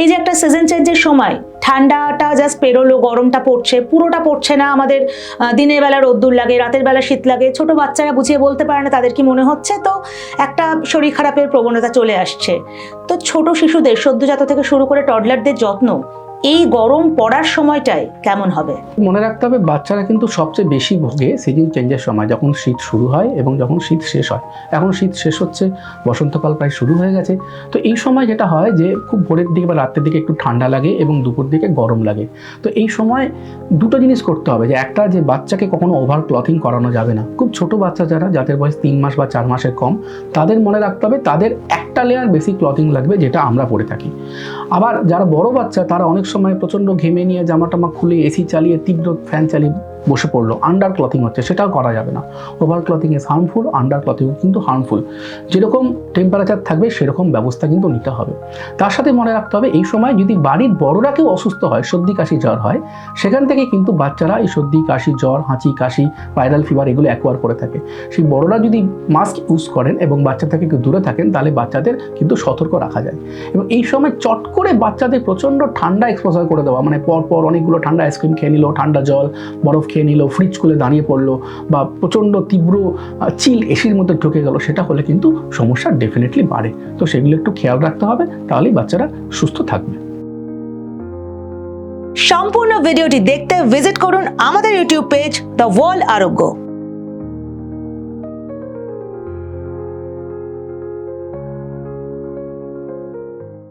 এই যে একটা সিজন চেঞ্জের সময়, ঠান্ডাটা জাস্ট পেরোলো, গরমটা পড়ছে, পুরোটা পড়ছে না, আমাদের দিনের বেলা রোদ্দুর লাগে, রাতের বেলা শীত লাগে, ছোট বাচ্চারা বুঝিয়ে বলতে পারে না তাদের কি মনে হচ্ছে, তো একটা শরীর খারাপের প্রবণতা চলে আসছে। তো ছোট শিশুদের, সদ্যজাত থেকে শুরু করে টডলারদের যত্ন এই গরম পড়ার সময়টায় কেমন হবে? মনে রাখতে হবে বাচ্চারা কিন্তু সবচেয়ে বেশি ভোগে সিজন চেঞ্জের সময়, যখন শীত শুরু হয় এবং যখন শীত শেষ হয়। এখন শীত শেষ হচ্ছে, বসন্তকাল প্রায় শুরু হয়ে গেছে। তো এই সময় যেটা হয় যে খুব ভোরের দিকে বা রাতের দিকে একটু ঠান্ডা লাগে এবং দুপুর দিকে গরম লাগে। তো এই সময় দুটো জিনিস করতে হবে, যে একটা, যে বাচ্চাকে কখনো ওভার ক্লথিং করানো যাবে না। খুব ছোট বাচ্চা যাদের বয়স 3 মাস বা 4 মাসের কম, তাদের মনে রাখতে হবে তাদের একটা লেয়ার বেশি ক্লথিং লাগবে, যেটা আমরা পরে থাকি। আবার যারা বড় বাচ্চা, তারা অনেক সময় প্রচণ্ড ঘেমে নিয়ে জামা টামা খুলে এসি চালিয়ে তীব্র ফ্যান চালিয়ে বসে পড়লো, আন্ডার ক্লথিং হচ্ছে, সেটাও করা যাবে না। Over clothing is harmful, under clothing কিন্তু হার্মফুল। যেরকম টেম্পারেচার থাকবে সেরকম ব্যবস্থা কিন্তু নিতে হবে। তার সাথে মনে রাখতে হবে এই সময় যদি বাড়ির বড়রা কেউ অসুস্থ হয়, সর্দি কাশি জ্বর হয়, সেখান থেকে কিন্তু বাচ্চারা এই সর্দি কাশি জ্বর, হাঁচি কাশি, ভাইরাল ফিভার এগুলো অ্যাকোয়ার করে থাকে। সেই বড়রা যদি মাস্ক ইউজ করেন এবং বাচ্চা থেকে একটু দূরে থাকেন, তাহলে বাচ্চাদের কিন্তু সতর্ক রাখা যায়। এবং এই সময় চট করে বাচ্চাদের প্রচণ্ড ঠান্ডা এক্সপোজার করে দেওয়া, মানে পরপর অনেকগুলো ঠান্ডা আইসক্রিম খেয়ে নিল, ঠান্ডা জল, বরফ খেয়ে নিল, ফ্রিজ খুলে দাঁড়িয়ে পড়লো, বা প্রচণ্ড তীব্র চিল এসির মধ্যে ঢুকে গেল, সেটা হলে কিন্তু সমস্যা ডেফিনেটলি বাড়ে। তো সেগুলো একটু খেয়াল রাখতে হবে, তাহলেই বাচ্চারা সুস্থ থাকবে। সম্পূর্ণ ভিডিওটি দেখতে ভিজিট করুন আমাদের ইউটিউব পেজ দ্য ওয়ার্ল্ড আরোগ্য।